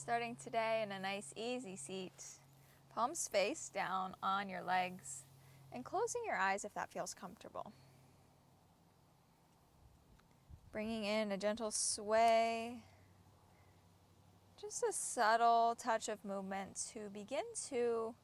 Starting today in a nice easy seat, palms face down on your legs and closing your eyes if that feels comfortable. Bringing in a gentle sway, just a subtle touch of movement to begin to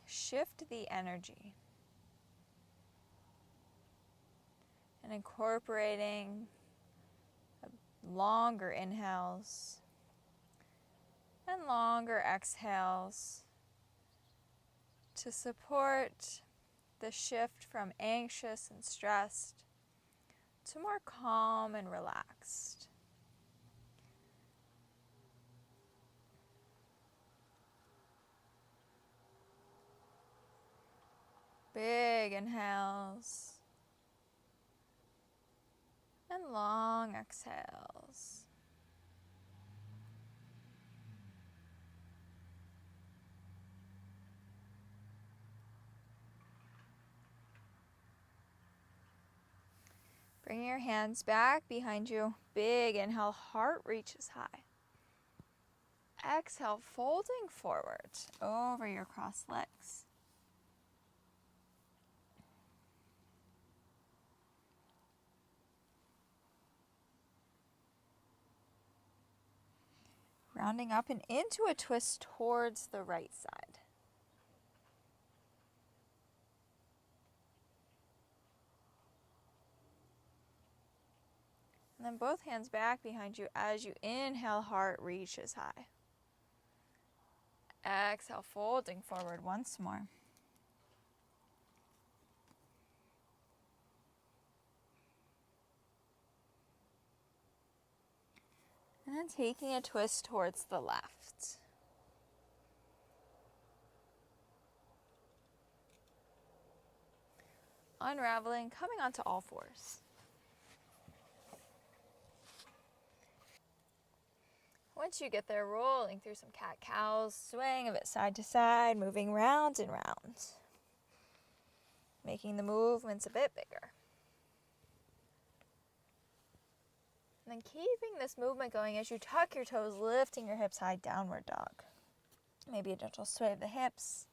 shift the energy and incorporating longer inhales and longer exhales to support the shift from anxious and stressed to more calm and relaxed. Big inhales and long exhales. Bring your hands back behind you. Big inhale, heart reaches high. Exhale, folding forward over your crossed legs. Rounding up and into a twist towards the right side. And then both hands back behind you as you inhale, heart reaches high. Exhale, folding forward once more. And then taking a twist towards the left. Unraveling, coming onto all fours. Once you get there, rolling through some cat-cows, swaying a bit side to side, moving round and round. Making the movements a bit bigger. And then keeping this movement going as you tuck your toes, lifting your hips high, downward dog. Maybe a gentle sway of the hips,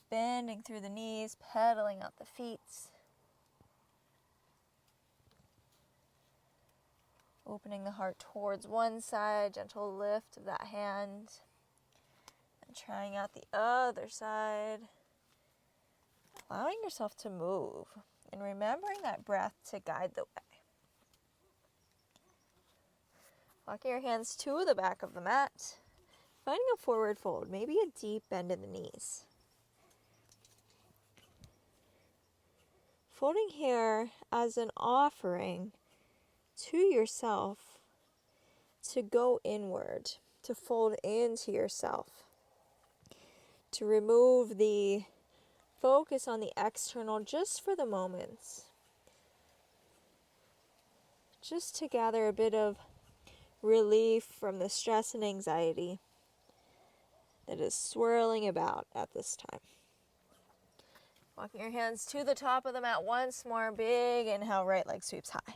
bending through the knees, pedaling out the feet. Opening the heart towards one side, gentle lift of that hand. And trying out the other side. Allowing yourself to move and remembering that breath to guide the way. Walking your hands to the back of the mat, finding a forward fold, maybe a deep bend in the knees. Folding here as an offering to yourself to go inward, to fold into yourself, to remove the focus on the external just for the moment, just to gather a bit of relief from the stress and anxiety that is swirling about at this time. Walking your hands to the top of the mat once more. Big inhale, right leg sweeps high.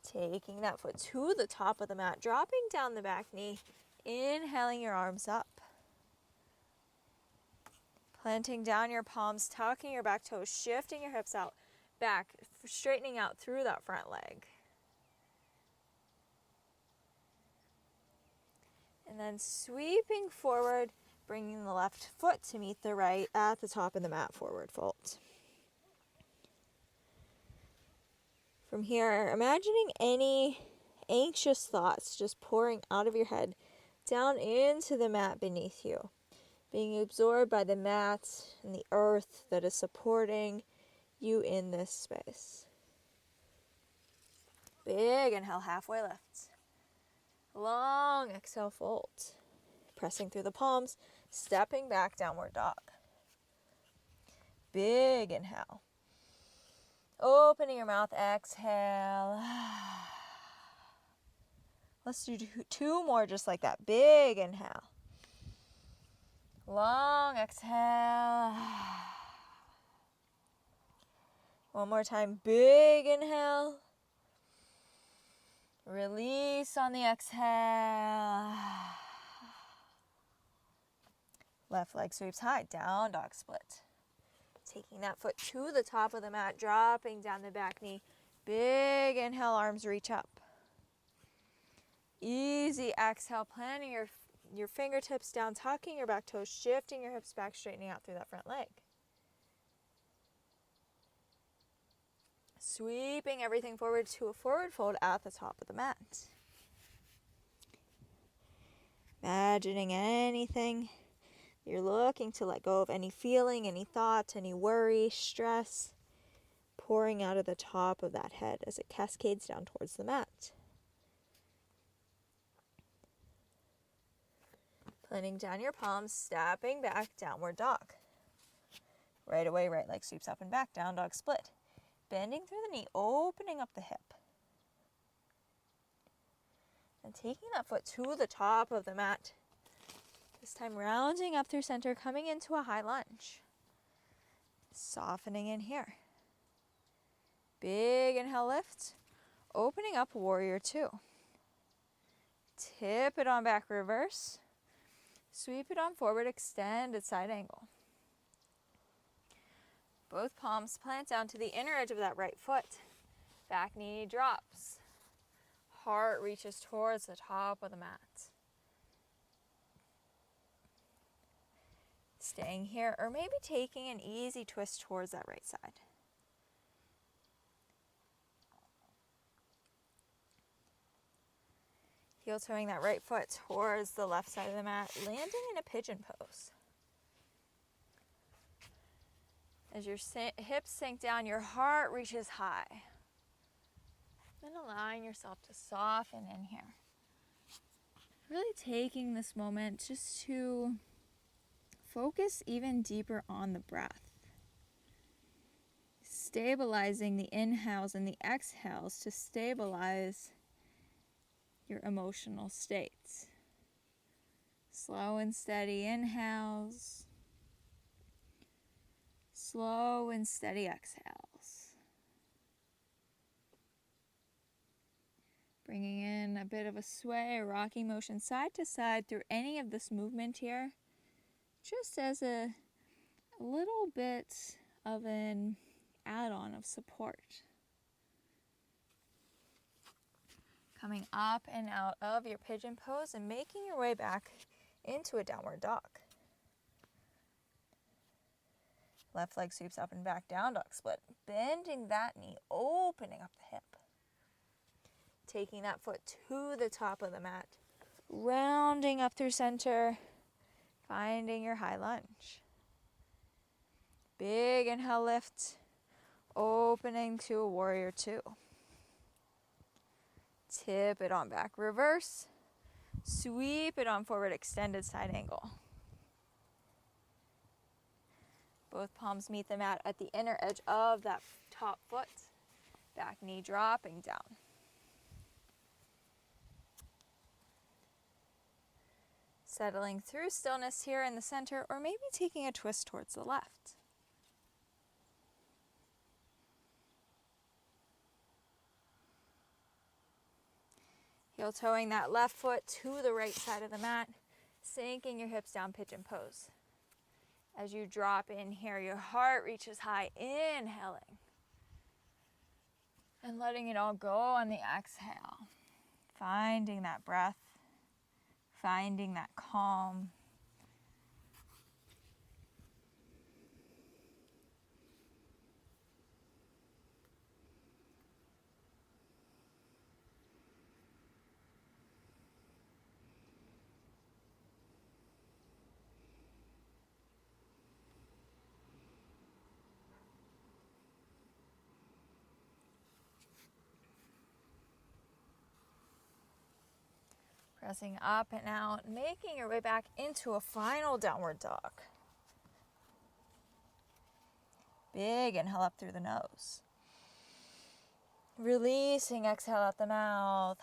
Taking that foot to the top of the mat, dropping down the back knee, inhaling your arms up. Planting down your palms, tucking your back toes, shifting your hips out, back, straightening out through that front leg. And then sweeping forward, bringing the left foot to meet the right at the top of the mat, forward fold. From here, imagining any anxious thoughts just pouring out of your head down into the mat beneath you, being absorbed by the mat and the earth that is supporting you in this space. Big inhale, halfway lift. Long exhale, fold. Pressing through the palms, stepping back, downward dog. Big inhale. Opening your mouth, exhale. Let's do two more just like that. Big inhale. Long exhale. One more time, big inhale. Release on the exhale. Left leg sweeps high, down dog split. Taking that foot to the top of the mat, dropping down the back knee. Big inhale, arms reach up. Easy exhale, planting your fingertips down, tucking your back toes, shifting your hips back, straightening out through that front leg. Sweeping everything forward to a forward fold at the top of the mat. Imagining anything you're looking to let go of, any feeling, any thought, any worry, stress, pouring out of the top of that head as it cascades down towards the mat. Planting down your palms, stepping back, downward dog. Right away, right leg sweeps up and back, down dog split. Bending through the knee, opening up the hip. And taking that foot to the top of the mat. This time rounding up through center, coming into a high lunge. Softening in here. Big inhale, lift. Opening up, warrior two. Tip it on back, reverse. Sweep it on forward, extended side angle. Both palms plant down to the inner edge of that right foot. Back knee drops. Heart reaches towards the top of the mat. Staying here, or maybe taking an easy twist towards that right side. Heel toeing that right foot towards the left side of the mat, landing in a pigeon pose. As your hips sink down, your heart reaches high. Then allowing yourself to soften in here. Really taking this moment just to focus even deeper on the breath. Stabilizing the inhales and the exhales to stabilize your emotional states. Slow and steady inhales. Slow and steady exhales. Bringing in a bit of a sway, a rocking motion side to side through any of this movement here, just as a little bit of an add-on of support. Coming up and out of your pigeon pose and making your way back into a downward dog. Left leg sweeps up and back, down dog split. Bending that knee, opening up the hip. Taking that foot to the top of the mat. Rounding up through center. Finding your high lunge. Big inhale, lift. Opening to a warrior two. Tip it on back, reverse. Sweep it on forward, extended side angle. Both palms meet the mat at the inner edge of that top foot. Back knee dropping down. Settling through stillness here in the center, or maybe taking a twist towards the left. Heel toeing that left foot to the right side of the mat, sinking your hips down, pigeon pose. As you drop in here, your heart reaches high, inhaling. And letting it all go on the exhale. Finding that breath, finding that calm. Pressing up and out, making your way back into a final downward dog. Big inhale up through the nose. Releasing, exhale out the mouth.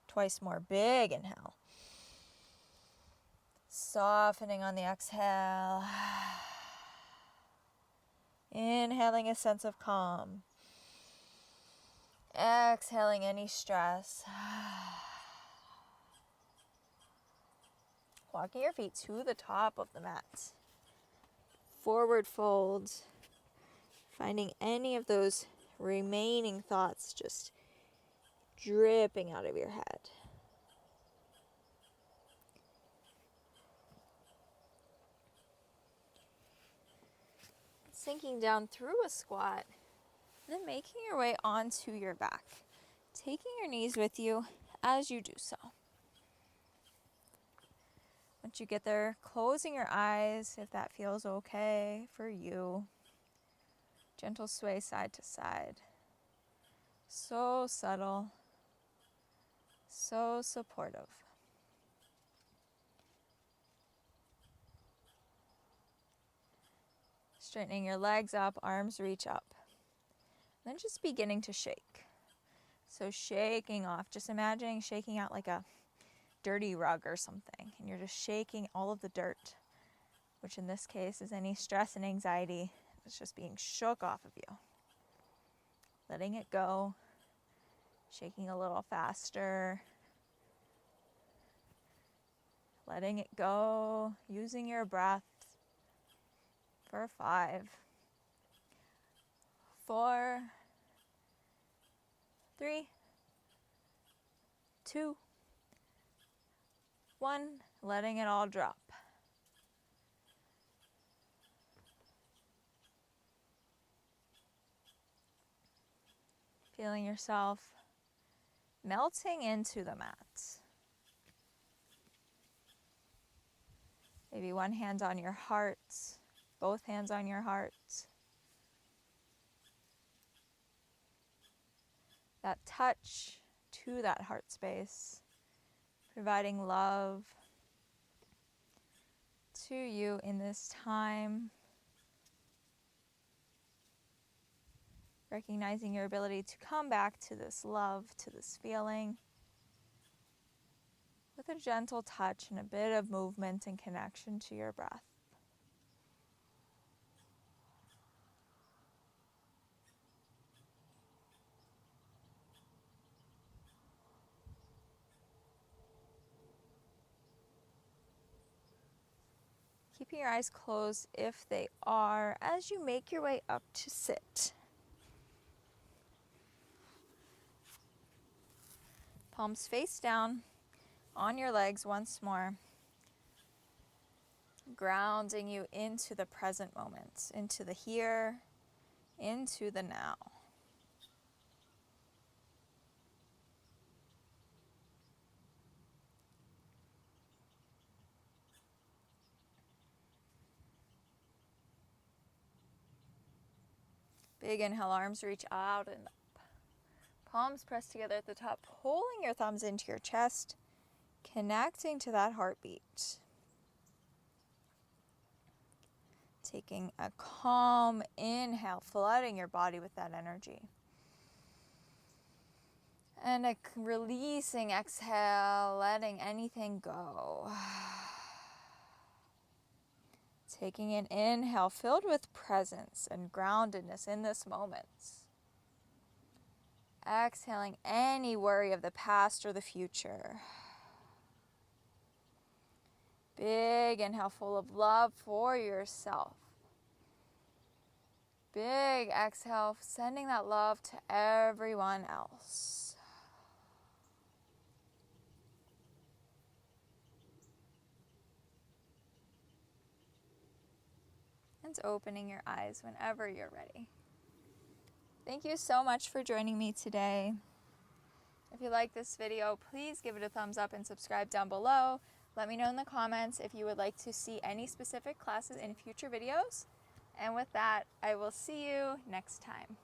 Twice more, big inhale. Softening on the exhale. Inhaling a sense of calm. Exhaling any stress. Walking your feet to the top of the mat. Forward fold. Finding any of those remaining thoughts just dripping out of your head. Sinking down through a squat, then making your way onto your back. Taking your knees with you as you do so. Once you get there, closing your eyes if that feels okay for you. Gentle sway side to side. So subtle. So supportive. Straightening your legs up, arms reach up. Then just beginning to shake. So shaking off, just imagining shaking out like a dirty rug or something. And you're just shaking all of the dirt, which in this case is any stress and anxiety. It's just being shook off of you. Letting it go. Shaking a little faster. Letting it go. Using your breath for 5, 4, 3, 2, 1. Letting it all drop. Feeling yourself melting into the mat. Maybe one hand on your heart, both hands on your heart. That touch to that heart space, providing love to you in this time. Recognizing your ability to come back to this love, to this feeling, with a gentle touch and a bit of movement and connection to your breath. Keeping your eyes closed if they are, as you make your way up to sit. Palms face down on your legs once more. Grounding you into the present moment, into the here, into the now. Big inhale, arms reach out and up. Palms pressed together at the top, pulling your thumbs into your chest, connecting to that heartbeat. Taking a calm inhale, flooding your body with that energy. And a releasing exhale, letting anything go. Taking an inhale filled with presence and groundedness in this moment. Exhaling any worry of the past or the future. Big inhale full of love for yourself. Big exhale, sending that love to everyone else. And opening your eyes whenever you're ready. Thank you so much for joining me today. If you like this video, please give it a thumbs up and subscribe down below. Let me know in the comments if you would like to see any specific classes in future videos. And with that, I will see you next time.